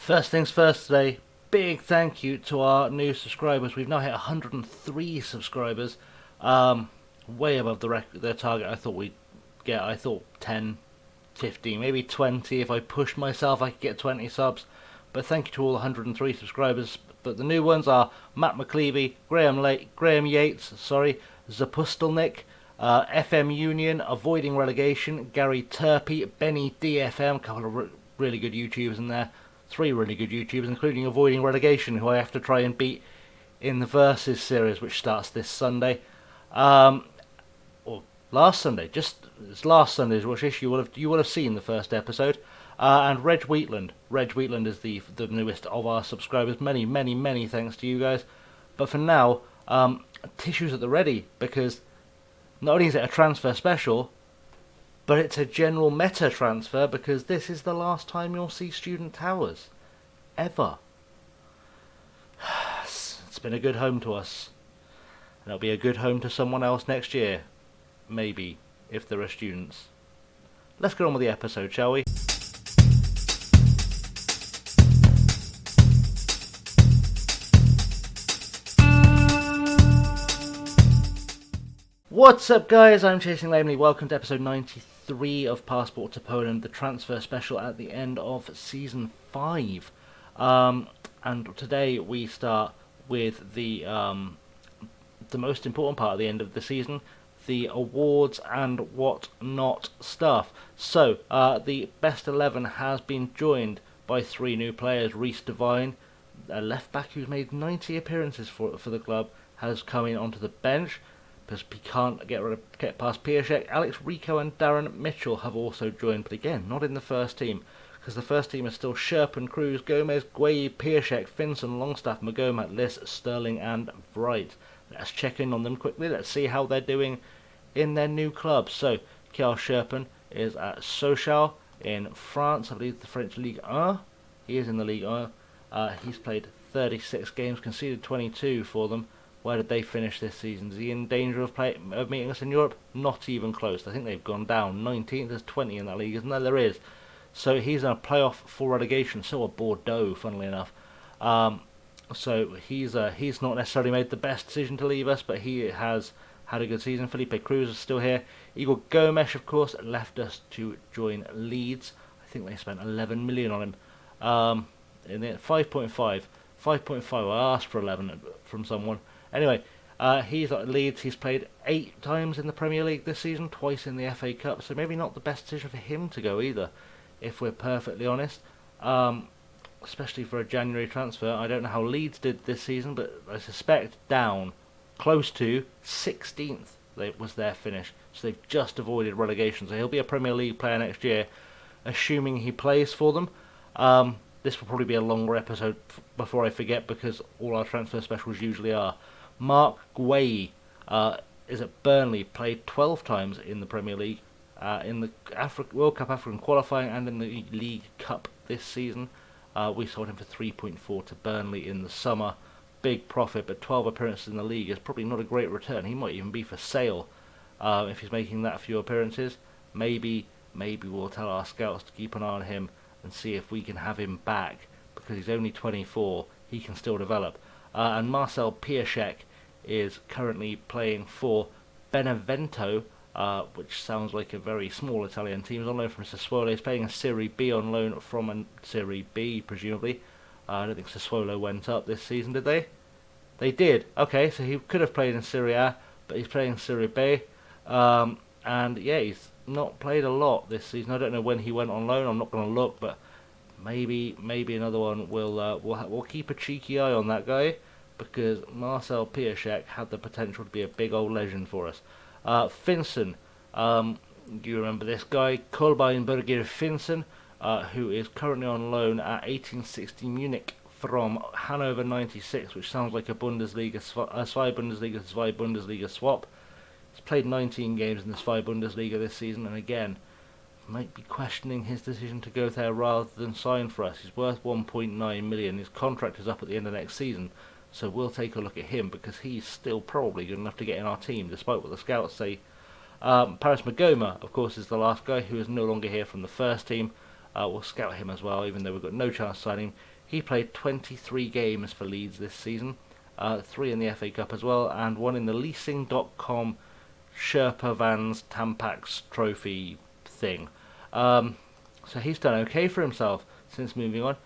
First things first today, big thank you to our new subscribers. We've now hit 103 subscribers, way above the target I thought we'd get. I thought 10, 15, maybe 20. If I pushed myself, I could get 20 subs. But thank you to all 103 subscribers. But the new ones are Matt McClevey, Graham Yates, Zapustelnik, FM Union, Avoiding Relegation, Gary Turpey, Benny DFM, a couple of really good YouTubers in there. Three really good YouTubers, including Avoiding Relegation, who I have to try and beat in the Versus series, which starts this Sunday. Or last Sunday, it's last Sunday's Watch issue. You will have seen the first episode. And Reg Wheatland. Reg Wheatland is the newest of our subscribers. Many, many, many thanks to you guys. But for now, tissues at the ready, because not only is it a transfer special, but it's a general meta transfer, because this is the last time you'll see Student Towers. Ever. It's been a good home to us. And it'll be a good home to someone else next year. Maybe, if there are students. Let's get on with the episode, shall we? What's up, guys? I'm ChasingLamely. Welcome to episode 93 of Passport to Poland, the transfer special at the end of season 5. And today we start with the most important part at the end of the season, the awards and whatnot stuff. So, the best 11 has been joined by 3 new players. Reece Devine, a left back who's made 90 appearances for the club, has come in onto the bench because he can't get past Piaszczek. Alex Rico and Darren Mitchell have also joined, but again, not in the first team, because the first team is still Sherpen, Cruz, Gomez, Gueye, Piaszczek, Finson, Longstaff, Magomat, Liss, Sterling and Wright. Let's check in on them quickly. Let's see how they're doing in their new club. So, Kjell Sherpen is at Sochaux in France, I believe the French Ligue 1. He is in the Ligue 1. He's played 36 games, conceded 22 for them. Where did they finish this season? Is he in danger of meeting us in Europe? Not even close. I think they've gone down 19th. There's 20 in that league, isn't there? There is. So he's in a playoff for relegation. So are Bordeaux, funnily enough. So he's not necessarily made the best decision to leave us, but he has had a good season. Felipe Cruz is still here. Igor Gomes, of course, left us to join Leeds. I think they spent 11 million on him. In the 5.5. 5.5. I asked for 11 from someone. Anyway, he's at Leeds. He's played 8 times in the Premier League this season, twice in the FA Cup, so maybe not the best decision for him to go either, if we're perfectly honest. Especially for a January transfer. I don't know how Leeds did this season, but I suspect down close to 16th was their finish. So they've just avoided relegation. So he'll be a Premier League player next year, assuming he plays for them. This will probably be a longer episode before I forget, because all our transfer specials usually are. Mark Gueye is at Burnley, played 12 times in the Premier League, in the World Cup African qualifying and in the League Cup this season. We sold him for 3.4 to Burnley in the summer. Big profit, but 12 appearances in the league is probably not a great return. He might even be for sale if he's making that few appearances. Maybe we'll tell our scouts to keep an eye on him and see if we can have him back, because he's only 24. He can still develop. And Marcel Piaszczek is currently playing for Benevento, which sounds like a very small Italian team. He's on loan from Sassuolo. He's playing in Serie B on loan from Serie B, presumably. I don't think Sassuolo went up this season, did they? They did. Okay, so he could have played in Serie A, but he's playing in Serie B. And yeah, he's not played a lot this season. I don't know when he went on loan. I'm not going to look, but maybe another one we'll keep a cheeky eye on that guy, because Marcel Piaszczek had the potential to be a big old legend for us. Finson, do you remember this guy? Kolbein Birger Finson, who is currently on loan at 1860 Munich from Hannover 96, which sounds like a Bundesliga, Zwei Bundesliga swap. He's played 19 games in the Zwei Bundesliga this season, and again, might be questioning his decision to go there rather than sign for us. He's worth 1.9 million. His contract is up at the end of next season, so we'll take a look at him, because he's still probably good enough to get in our team, despite what the scouts say. Paris Magoma, of course, is the last guy who is no longer here from the first team. We'll scout him as well, even though we've got no chance of signing him. He played 23 games for Leeds this season, 3 in the FA Cup as well, and 1 in the leasing.com Sherpa Vans Tampax Trophy thing. So he's done okay for himself since moving on.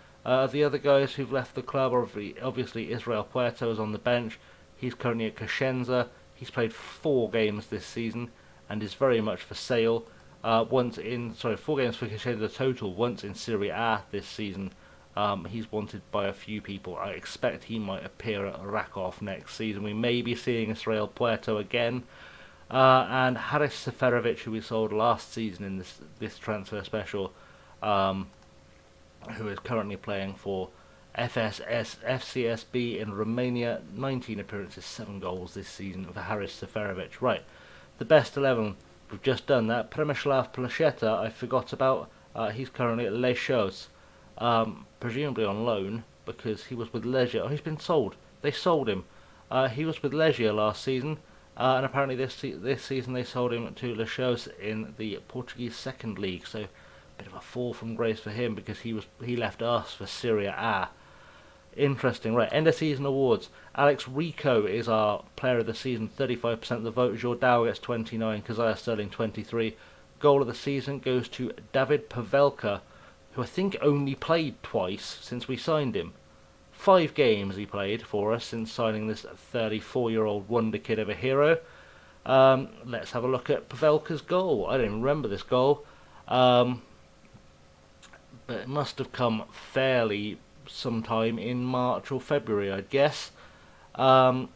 The other guys who've left the club, obviously Israel Puerto is on the bench. He's currently at Crescenza. He's played 4 games this season and is very much for sale. 4 games for Crescenza total, once in Serie A this season. He's wanted by a few people. I expect he might appear at Rakov next season. We may be seeing Israel Puerto again. And Haris Seferovic, who we sold last season in this transfer special, who is currently playing for FCSB in Romania. 19 appearances, 7 goals this season for Haris Seferovic. Right, the best 11, we've just done that. Przemysław Placheta, I forgot about. He's currently at Les Choses, presumably on loan, because he was with Legia. Oh, he's been sold. They sold him. He was with Legia last season, and apparently this season they sold him to Les Choses in the Portuguese Second League. So, bit of a fall from grace for him, because he left us for Serie A. Interesting. Right, end of season awards. Alex Rico is our player of the season, 35% of the vote. Jordao gets 29, Kazaya Sterling 23. Goal of the season goes to David Pavelka, who I think only played twice since we signed him. 5 games he played for us since signing this 34-year-old wonder kid of a hero. Let's have a look at Pavelka's goal. I don't even remember this goal. But it must have come fairly sometime in March or February, I'd guess. Because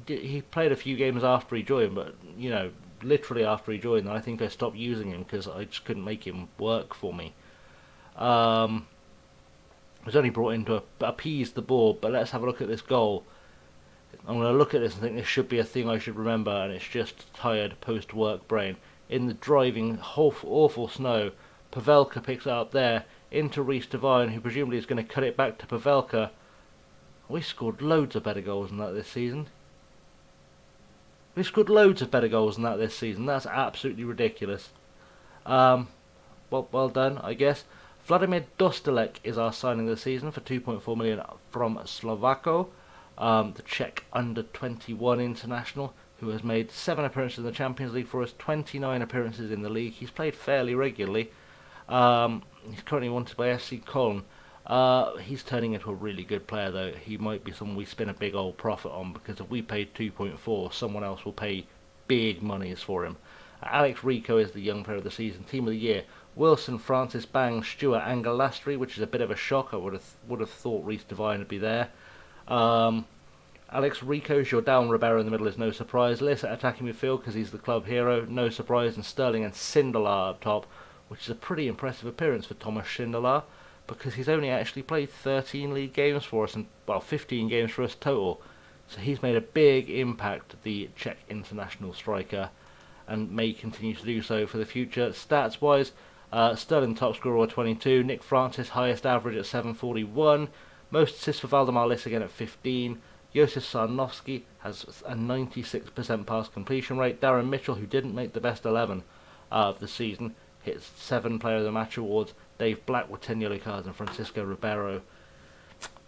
he played a few games after he joined, but, literally after he joined, I think I stopped using him because I just couldn't make him work for me. He was only brought in to appease the board, but let's have a look at this goal. I'm going to look at this and think this should be a thing I should remember, and it's just tired post-work brain. In the driving, awful snow, Pavelka picks it up there, into Reece Devine, who presumably is going to cut it back to Pavelka. We scored loads of better goals than that this season. That's absolutely ridiculous. Well done, I guess. Vladimir Dostalek is our signing of the season for 2.4 million from Slovako, the Czech under-21 international, who has made 7 appearances in the Champions League for us, 29 appearances in the league. He's played fairly regularly. He's currently wanted by FC Köln. He's turning into a really good player, though. He might be someone we spin a big old profit on, because if we paid 2.4, someone else will pay big monies for him. Alex Rico is the young player of the season. Team of the year: Wilson, Francis, Bang, Stewart, Angelastri, which is a bit of a shock. I would have thought Reece Devine would be there. Alex Rico, Jordao and Ribeiro in the middle is no surprise. Liss at attacking midfield because he's the club hero, no surprise. And Sterling and Sindelar up top, which is a pretty impressive appearance for Thomas Sindelar, because he's only actually played 13 league games for us, and 15 games for us total. So he's made a big impact, the Czech international striker, and may continue to do so for the future. Stats wise, Sterling top scorer with 22, Nick Francis highest average at 741, most assists for Valdemar Liss again at 15. Josef Sarnowski has a 96% pass completion rate. Darren Mitchell, who didn't make the best 11 of the season, hits 7 player of the match awards. Dave Black with 10 yellow cards, and Francisco Ribeiro,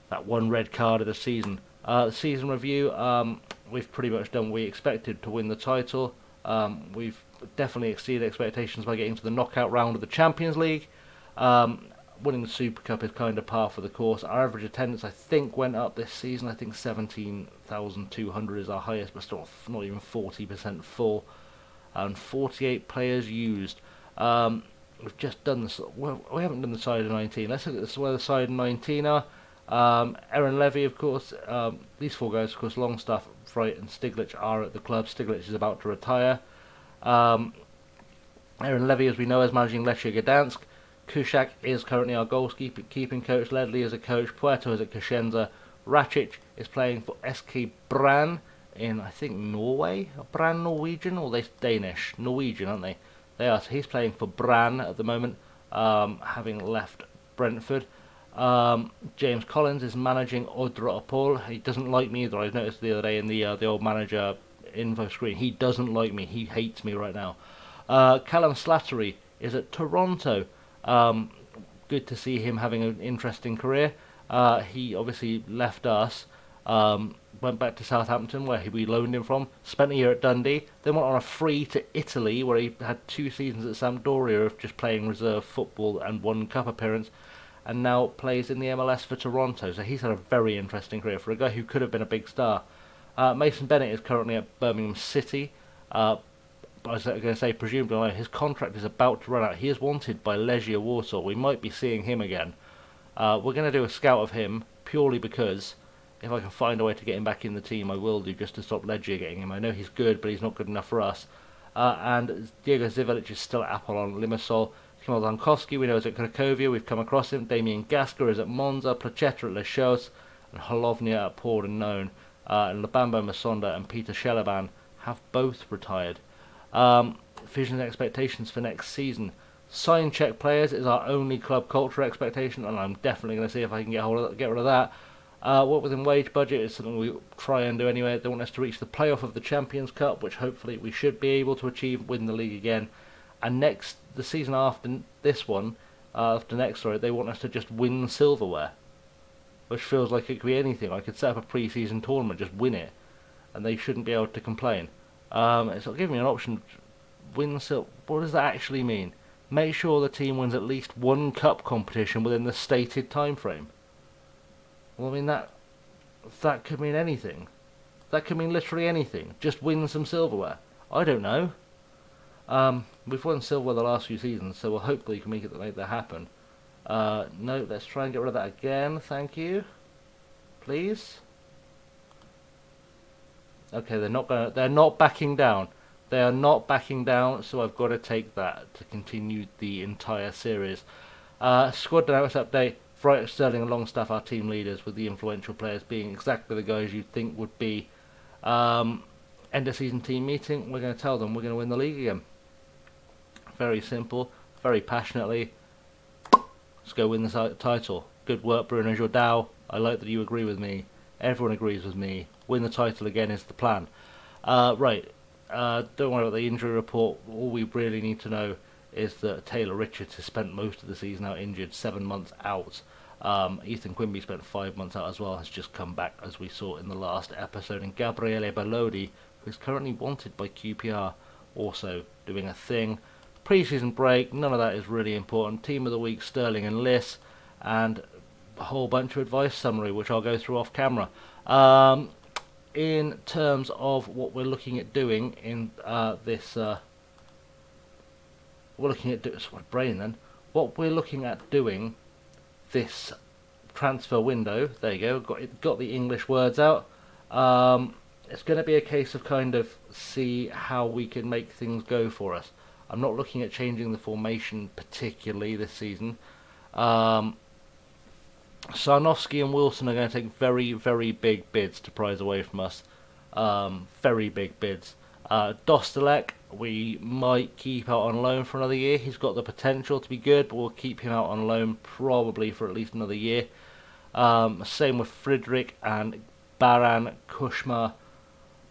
that 1 red card of the season. The season review, we've pretty much done what we expected to win the title. We've definitely exceeded expectations by getting to the knockout round of the Champions League. Winning the Super Cup is kind of par for the course. Our average attendance, I think, went up this season. I think 17,200 is our highest, but still not even 40% full. And 48 players used. We've just done this. Well, we haven't done the side of 19. Let's look at this, where the side of 19 are. Aaron Levy, of course. These 4 guys, of course, Longstaff, Fright and Stiglitz are at the club. Stiglitz is about to retire. Aaron Levy, as we know, is managing Lechia Gdansk. Kuszak is currently our goalkeeping coach. Ledley is a coach. Puerto is at Crescenza. Racic is playing for SK Brann in, I think, Norway. Are Brann Norwegian, or are they Danish? Norwegian, aren't they? They are. So he's playing for Brann at the moment, having left Brentford. James Collins is managing Odra. He doesn't like me either. I noticed the other day in the old manager info screen. He doesn't like me. He hates me right now. Callum Slattery is at Toronto. Good to see him having an interesting career. He obviously left us, went back to Southampton, where we loaned him from, spent a year at Dundee, then went on a free to Italy, where he had 2 seasons at Sampdoria of just playing reserve football and one cup appearance, and now plays in the MLS for Toronto. So he's had a very interesting career for a guy who could have been a big star. Mason Bennett is currently at Birmingham City. I was going to say, presumably, his contract is about to run out. He is wanted by Legia Warsaw. We might be seeing him again. We're going to do a scout of him purely because if I can find a way to get him back in the team, I will do, just to stop Legia getting him. I know he's good, but he's not good enough for us. And Diego Zivalic is still at Apollon Limassol. Kemal Zankowski, we know, is at Cracovia. We've come across him. Damien Gasker is at Monza. Placheta at Les Chaux. And Holovnia at Pordenone. And Lubambo Masonda and Peter Shelaban have both retired. Vision and expectations for next season. Sign check players is our only club culture expectation, and I'm definitely going to see if I can get rid of that. What within wage budget is something we try and do anyway. They want us to reach the playoff of the Champions Cup, which hopefully we should be able to achieve, win the league again. And the season after this one, they want us to just win silverware, which feels like it could be anything. I could set up a pre-season tournament, just win it, and they shouldn't be able to complain. It's not giving me an option. Win silver. What does that actually mean? Make sure the team wins at least one cup competition within the stated time frame. Well, I mean, that could mean anything. That could mean literally anything. Just win some silverware. I don't know. We've won silverware the last few seasons, so we'll hopefully can make that happen. No, let's try and get rid of that again. Thank you. Please. Okay, they're not backing down. They are not backing down, so I've got to take that to continue the entire series. Squad dynamics update. Wright, Sterling and Longstaff are team leaders, with the influential players being exactly the guys you'd think would be end of season team meeting. We're going to tell them we're going to win the league again. Very simple, very passionately. Let's go win the title. Good work, Bruno Jordao. I like that you agree with me. Everyone agrees with me. Win the title again is the plan. Right. Don't worry about the injury report. All we really need to know is that Taylor Richards has spent most of the season out injured, 7 months out. Ethan Quimby spent 5 months out as well, has just come back, as we saw in the last episode. And Gabriele Bellodi, who is currently wanted by QPR, also doing a thing. Pre-season break, none of that is really important. Team of the week, Sterling and Liss, and a whole bunch of advice summary, which I'll go through off camera. In terms of what we're looking at doing in what we're looking at doing this transfer window. There you go. Got the English words out. It's going to be a case of kind of see how we can make things go for us. I'm not looking at changing the formation particularly this season. Sarnowski and Wilson are going to take very, very big bids to prize away from us. Very big bids. Dostalek, we might keep out on loan for another year. He's got the potential to be good, but we'll keep him out on loan probably for at least another year. Same with Friedrich and Baran Kushma.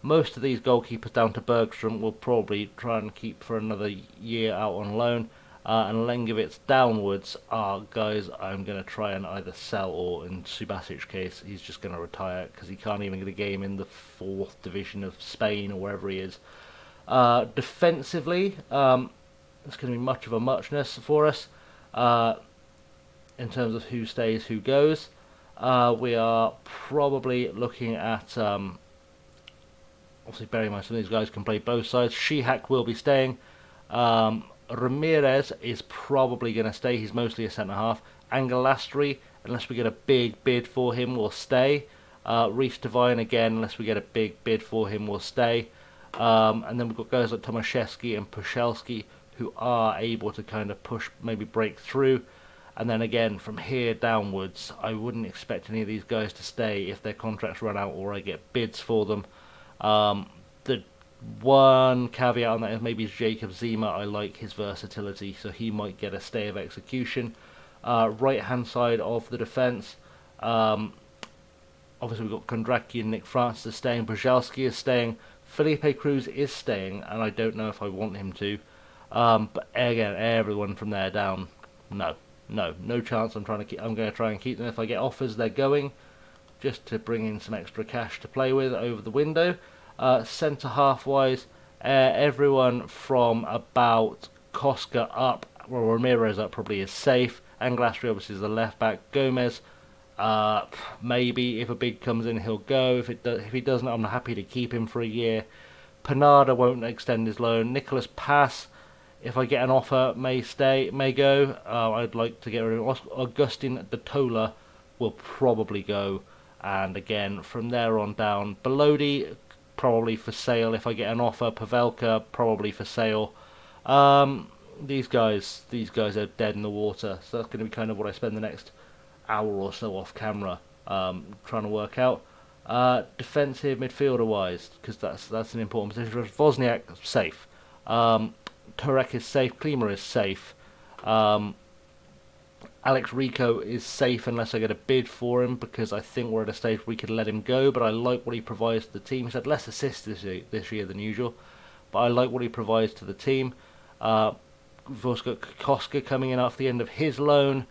Most of these goalkeepers down to Bergstrom will probably try and keep for another year out on loan. And Lengovitz downwards are guys I'm going to try and either sell, or in Subasic's case, he's just going to retire because he can't even get a game in the 4th division of Spain or wherever he is. Defensively, it's going to be much of a muchness for us in terms of who stays, who goes. We are probably looking at, obviously bearing in mind some of these guys can play both sides. Shihak will be staying. Ramirez is probably going to stay. He's mostly a centre-half. Angelastri, unless we get a big bid for him, will stay. Reece Devine, again, unless we get a big bid for him, will stay. And then we've got guys like Tomaszewski and Pushelski, who are able to kind of push, maybe break through. And then again, from here downwards, I wouldn't expect any of these guys to stay if their contracts run out or I get bids for them. The one caveat on that is maybe Jacob Zima. I like his versatility, so he might get a stay of execution. Right hand side of the defence, obviously we've got Kondraki and Nick Francis staying. Brzezelski is staying. Felipe Cruz is staying, and I don't know if I want him to. But again, everyone from there down, no chance. I'm going to try and keep them. If I get offers, they're going, just to bring in some extra cash to play with over the window. Centre half wise, everyone from about Koska up, well, Ramirez up probably is safe. Anglastri obviously is the left back. Gomez, maybe if a bid comes in, he'll go. If he doesn't, I'm happy to keep him for a year. Panada won't extend his loan. Nicholas Pass, if I get an offer, may stay, may go. I'd like to get rid of him. Augustin Datola will probably go. And again, from there on down, Belodi probably for sale if I get an offer. Pavelka probably for sale. These guys are dead in the water. So that's going to be kind of what I spend the next hour or so off camera trying to work out. Defensive midfielder wise, because that's an important position. Wozniak safe. Turek is safe. Klima is safe. Alex Rico is safe unless I get a bid for him, because I think we're at a stage where we could let him go, but I like what he provides to the team. He's had less assists this year than usual, but I like what he provides to the team. We've also got Koska coming in after the end of his loan.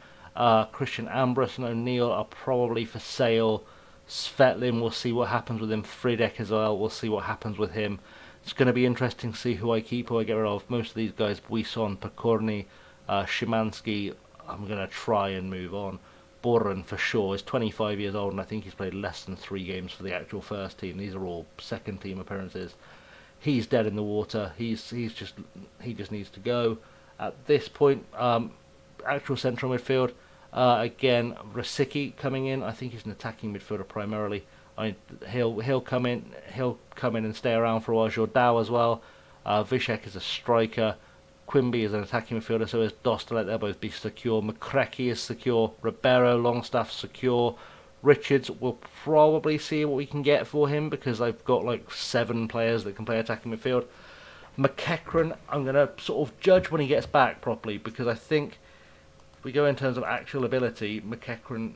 Christian Ambrose and O'Neill are probably for sale. Svetlin, we'll see what happens with him. Fridek as well, we'll see what happens with him. It's going to be interesting to see who I keep, who I get rid of. Most of these guys, Buisson, Pokorny, Szymanski, I'm going to try and move on. Boren for sure is 25 years old, and I think he's played less than 3 games for the actual first team. These are all second team appearances. He's dead in the water. He just needs to go at this point. Actual central midfield. Again, Rosicky coming in. I think he's an attacking midfielder primarily. He'll come in. He'll come in and stay around for a while. Jordao as well. Vishek is a striker. Quimby is an attacking midfielder, so is Dostalek. They'll both be secure. McCrecky is secure. Ribeiro, Longstaff secure. Richards, we'll probably see what we can get for him, because I've got like 7 players that can play attacking midfield. McEachran, I'm going to sort of judge when he gets back properly, because I think if we go in terms of actual ability, McEachran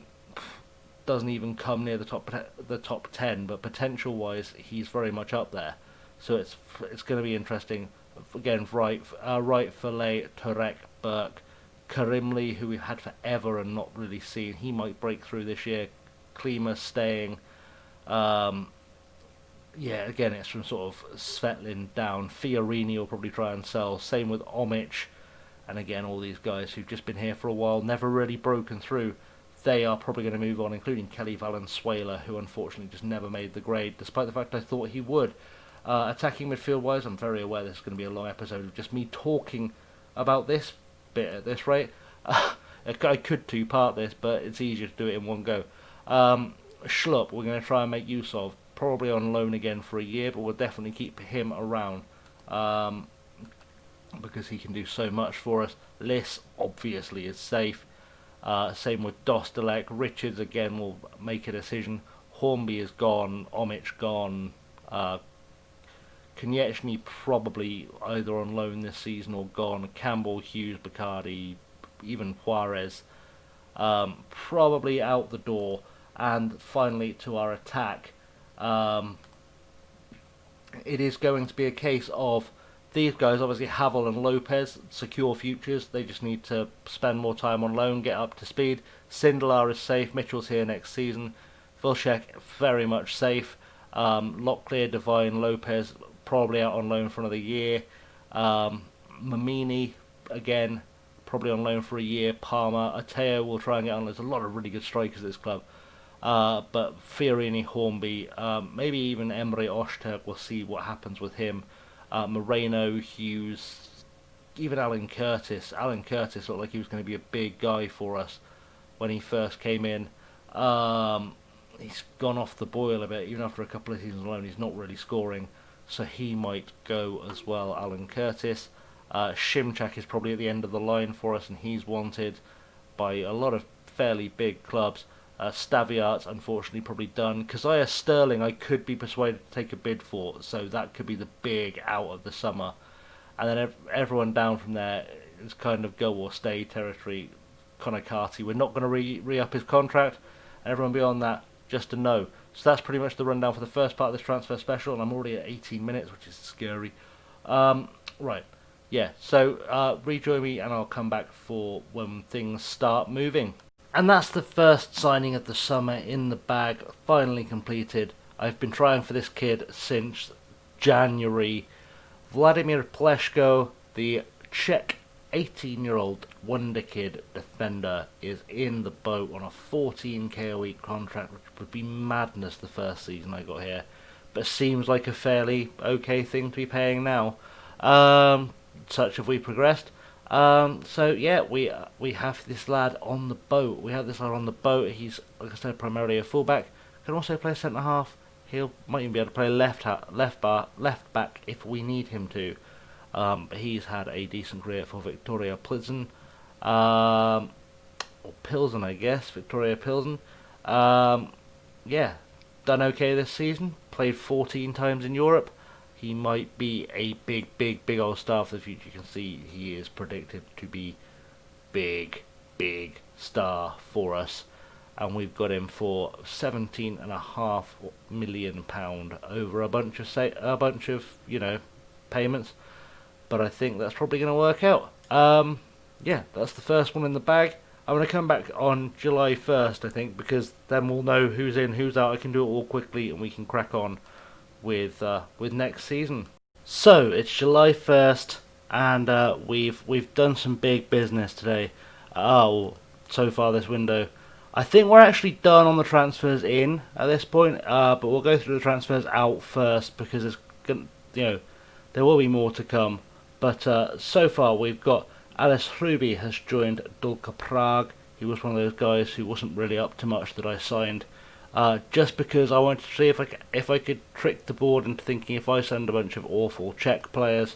doesn't even come near the top 10, but potential wise he's very much up there. So it's going to be interesting. Again, right, Fillet, Turek, Burke, Karimli, who we've had forever and not really seen. He might break through this year. Klima staying. Yeah, again, it's from sort of Svetlin down. Fiorini will probably try and sell. Same with Omic. And again, all these guys who've just been here for a while, never really broken through. They are probably going to move on, including Kelly Valenzuela, who unfortunately just never made the grade, despite the fact I thought he would. Attacking midfield-wise, I'm very aware this is going to be a long episode of just me talking about this bit at this rate. I could two-part this, but it's easier to do it in one go. Schlupp, we're going to try and make use of. Probably on loan again for a year, but we'll definitely keep him around. Because he can do so much for us. Liss, obviously, is safe. Same with Dostalek. Richards, again, will make a decision. Hornby is gone. Omic gone. Konieczny probably either on loan this season or gone. Campbell, Hughes, Bacardi, even Juarez, probably out the door. And finally, to our attack, it is going to be a case of these guys, obviously Havel and Lopez, secure futures. They just need to spend more time on loan, get up to speed. Sindelar is safe. Mitchell's here next season. Vilcek, very much safe. Locklear, Devine, Lopez, probably out on loan for another year. Mamini, again, probably on loan for a year. Palmer, Ateo will try and get on. There's a lot of really good strikers at this club. But Fiorini, Hornby, maybe even Emre Oshterg, we'll see what happens with him. Moreno, Hughes, even Alan Curtis. Alan Curtis looked like he was going to be a big guy for us when he first came in. He's gone off the boil a bit. Even after a couple of seasons alone, he's not really scoring. So he might go as well, Alan Curtis. Shimchak is probably at the end of the line for us, and he's wanted by a lot of fairly big clubs. Staviart's unfortunately probably done. Keziah Sterling I could be persuaded to take a bid for, so that could be the big out of the summer. And then everyone down from there is kind of go or stay territory. Konakati, we're not going to re-up his contract, and everyone beyond that, just a no. So that's pretty much the rundown for the first part of this transfer special, and I'm already at 18 minutes, which is scary. Right, yeah, so rejoin me and I'll come back for when things start moving. And that's the first signing of the summer in the bag, finally completed. I've been trying for this kid since January. Vladimir Pleshko, the Czech 18-year-old wonderkid defender, is in the boat on a 14k a week contract, which would be madness the first season I got here, but seems like a fairly okay thing to be paying now. Such have we progressed. So yeah, we have this lad on the boat. We have this lad on the boat. He's, like I said, primarily a fullback. Can also play centre half. He'll might even be able to play left back if we need him to. He's had a decent career for Victoria Plzen, or Pilsen, I guess. Victoria Pilsen. Yeah, done okay this season. Played 14 times in Europe. He might be a big old star for the future. You can see he is predicted to be big star for us, and we've got him for £17.5 million over a bunch of payments. But I think that's probably going to work out. Yeah, that's the first one in the bag. I'm going to come back on July 1st, I think, because then we'll know who's in, who's out. I can do it all quickly, and we can crack on with next season. So it's July 1st, and we've done some big business today. So far this window, I think we're actually done on the transfers in at this point. But we'll go through the transfers out first because there will be more to come. But so far we've got Alice Hruby has joined Dulka Prague. He was one of those guys who wasn't really up to much that I signed. Just because I wanted to see if I could trick the board into thinking if I send a bunch of awful Czech players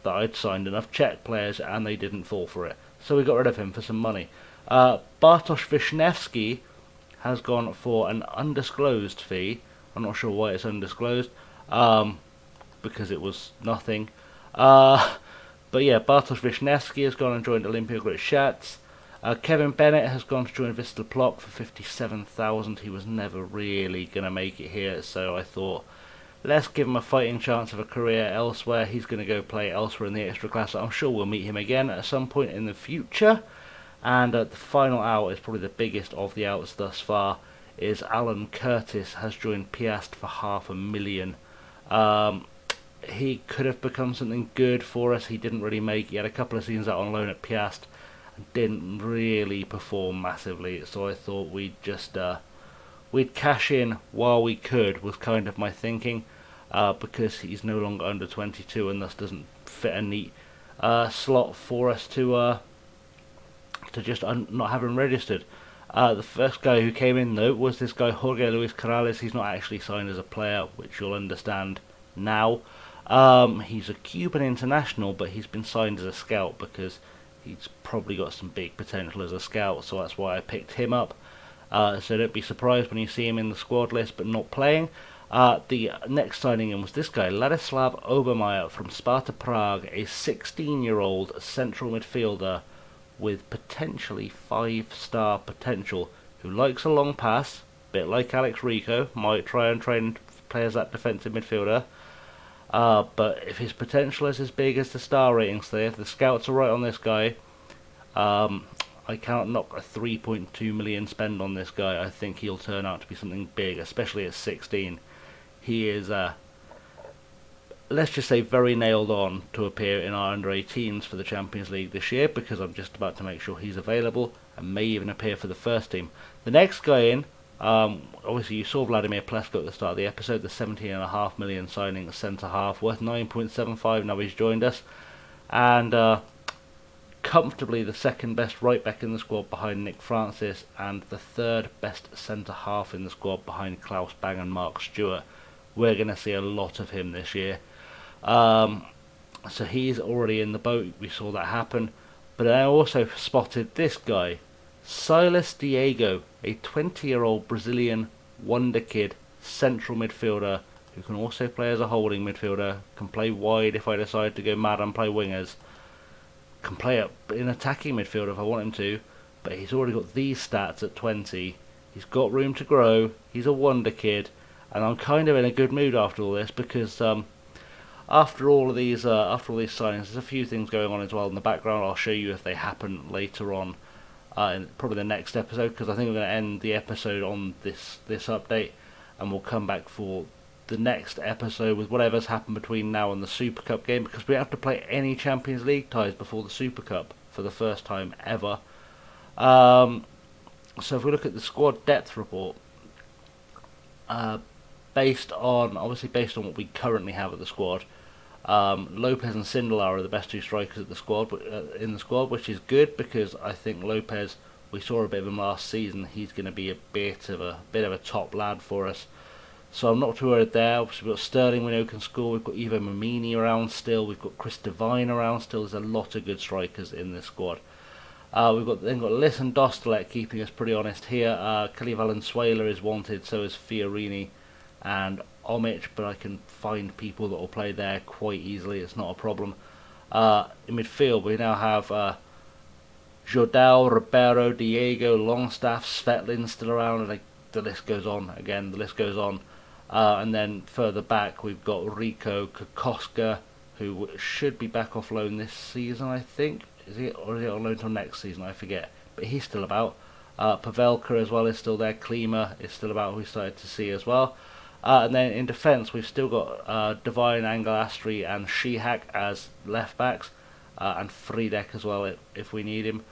that I'd signed enough Czech players and they didn't fall for it. So we got rid of him for some money. Bartosz Wisniewski has gone for an undisclosed fee. I'm not sure why it's undisclosed, because it was nothing. But yeah, Bartosz Wisniewski has gone and joined Olympia Grytschatz. Kevin Bennett has gone to join Wisla Plock for 57,000. He was never really going to make it here, so I thought, let's give him a fighting chance of a career elsewhere. He's going to go play elsewhere in the extra class. I'm sure we'll meet him again at some point in the future. And the final out is probably the biggest of the outs thus far, is Alan Curtis has joined Piast for £500,000. He could have become something good for us. He didn't really make it. He had a couple of seasons out on loan at Piast, didn't really perform massively, so I thought we'd cash in while we could, was kind of my thinking, because he's no longer under 22 and thus doesn't fit a neat slot for us to just not have him registered. The first guy who came in though was this guy Jorge Luis Corrales. He's not actually signed as a player, which you'll understand now. He's a Cuban international, but he's been signed as a scout because he's probably got some big potential as a scout, so that's why I picked him up. So don't be surprised when you see him in the squad list but not playing. The next signing in was this guy, Ladislav Obermeyer from Sparta Prague, a 16-year-old central midfielder with potentially 5-star potential, who likes a long pass, bit like Alex Rico, might try and play as that defensive midfielder. But if his potential is as big as the star ratings say, if the scouts are right on this guy, I cannot knock a 3.2 million spend on this guy. I think he'll turn out to be something big, especially at 16. He is, let's just say, very nailed on to appear in our under-18s for the Champions League this year, because I'm just about to make sure he's available and may even appear for the first team. The next guy in, obviously you saw Vladimir Pleshko at the start of the episode, the 17.5 million signing centre half, worth 9.75. Now he's joined us, and comfortably the second best right back in the squad behind Nick Francis, and the third best centre half in the squad behind Klaus Bang and Mark Stewart. We're going to see a lot of him this year. So he's already in the boat. We saw that happen. But I also spotted this guy, Silas Diego, a 20-year-old Brazilian wonderkid central midfielder who can also play as a holding midfielder, can play wide if I decide to go mad and play wingers, can play in attacking midfield if I want him to, but he's already got these stats at 20. He's got room to grow. He's a wonder kid, and I'm kind of in a good mood after all this because after all of these signings, there's a few things going on as well in the background. I'll show you if they happen later on, in probably the next episode, because I think we're going to end the episode on this update, and we'll come back for the next episode with whatever's happened between now and the Super Cup game, because we don't have to play any Champions League ties before the Super Cup for the first time ever. So if we look at the squad depth report, based on what we currently have at the squad, Lopez and Sindelar are the best two strikers at the squad, in the squad, which is good, because I think Lopez, we saw a bit of him last season. He's going to be a bit of a top lad for us. So I'm not too worried there. Obviously we've got Sterling, we know can score. We've got Ivo Mamini around still. We've got Chris Devine around still. There's a lot of good strikers in this squad. We've then got Liss and Dostalek keeping us pretty honest here. Kelly Valenzuela is wanted, so is Fiorini and Omic, but I can find people that will play there quite easily. It's not a problem. In midfield we now have Jordao, Ribeiro, Diego, Longstaff, Svetlin still around, and the list goes on. Again, the list goes on. And then further back we've got Rico Kokoska, who should be back off loan this season, I think. Is he on loan until next season? I forget. But he's still about. Pavelka as well is still there. Klima is still about, who we started to see as well. And then in defence we've still got Divine, Angelastri and Shihak as left backs. And Friedek as well if we need him.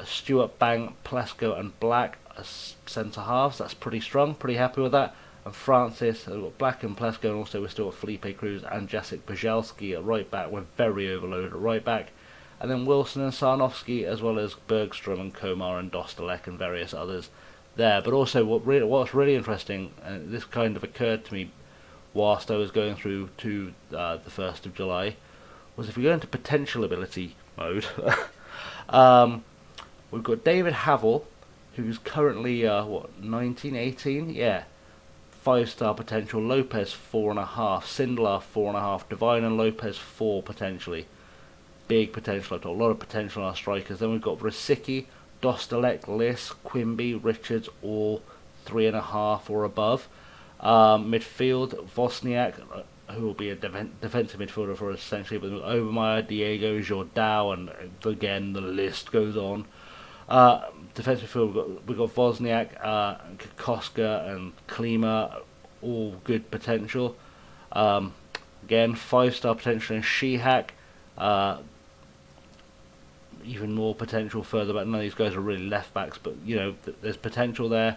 Stewart, Bang, Plesko and Black as centre halves. That's pretty strong. Pretty happy with that. And Francis, we've got Black and Plesko, and also we've still got Felipe Cruz and Jacek Brzezalski at right back. We're very overloaded at right back. And then Wilson and Sarnowski, as well as Bergstrom and Komar and Dostalek and various others there. But also what's really interesting, and this kind of occurred to me whilst I was going through to the 1st of July, was if we go into potential ability mode, we've got David Havel, who's currently 19, 18? Yeah. 5-star potential. Lopez 4.5, Sindelar 4.5, Divine and Lopez 4 potentially. Big potential. A lot of potential on our strikers. Then we've got Vrasicki, Dostalek, Liss, Quimby, Richards, all 3.5 or above. Midfield, Wozniak, who will be a defensive midfielder for us essentially, but Obermeyer, Diego, Jordao, and again the list goes on. Defensive midfield, we've got Wozniak, Kokoska and Klima, all good potential. Again, 5-star potential in Shihak. Even more potential further back. None of these guys are really left backs, but there's potential there.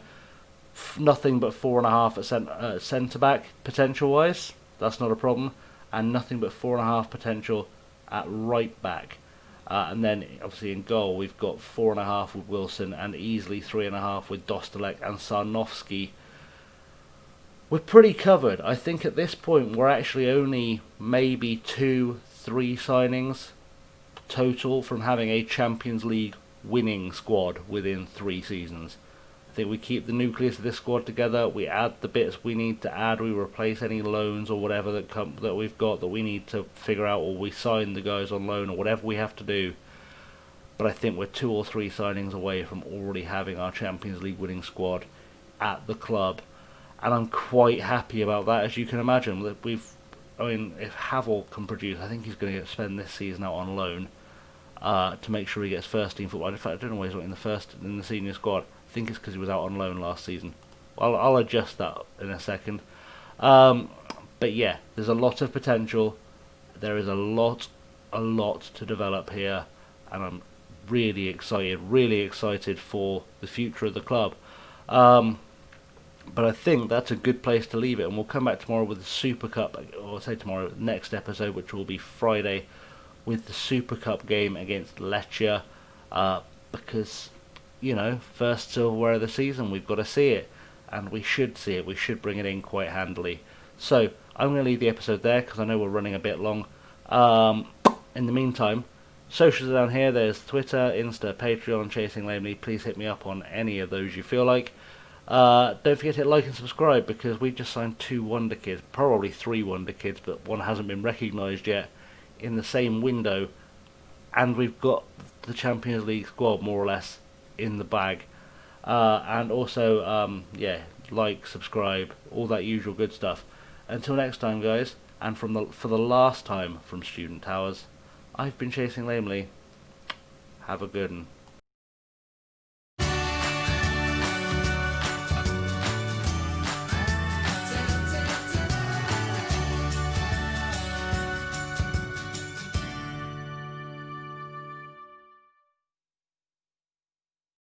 Nothing but 4.5 at centre back potential wise. That's not a problem, and nothing but 4.5 potential at right back. And then obviously in goal we've got 4.5 with Wilson and easily 3.5 with Dostalek and Sarnowski. We're pretty covered. I think at this point we're actually only maybe 2-3 signings total from having a Champions League winning squad within 3 seasons. I think we keep the nucleus of this squad together, we add the bits we need to add, we replace any loans or whatever that we've got that we need to figure out, or we sign the guys on loan or whatever we have to do. But I think we're 2 or 3 signings away from already having our Champions League winning squad at the club, and I'm quite happy about that, as you can imagine. That if Havel can produce, I think he's going to spend this season out on loan to make sure he gets first team football. In fact, I don't know why he's not in the senior squad. I think it's because he was out on loan last season. I'll adjust that in a second. But yeah, there's a lot of potential. There is a lot to develop here, and I'm really excited for the future of the club. But I think that's a good place to leave it, and we'll come back tomorrow with the Super Cup, or I'll say tomorrow, next episode, which will be Friday, with the Super Cup game against Lecce, because first silverware of the season, we've got to see it, and we should see it. We should bring it in quite handily. So I'm going to leave the episode there because I know we're running a bit long. In the meantime, socials are down here. There's Twitter, Insta, Patreon, ChasingLamely. Please hit me up on any of those you feel like. Don't forget to hit like and subscribe, because we just signed 2 WONDERKIDs, probably 3 WONDERKIDs, but one hasn't been recognised yet, in the same window, and we've got the Champions League squad more or less in the bag. And also like, subscribe, all that usual good stuff. Until next time, guys, And for the last time from Student Towers, I've been Chasing Lamely. Have a good one.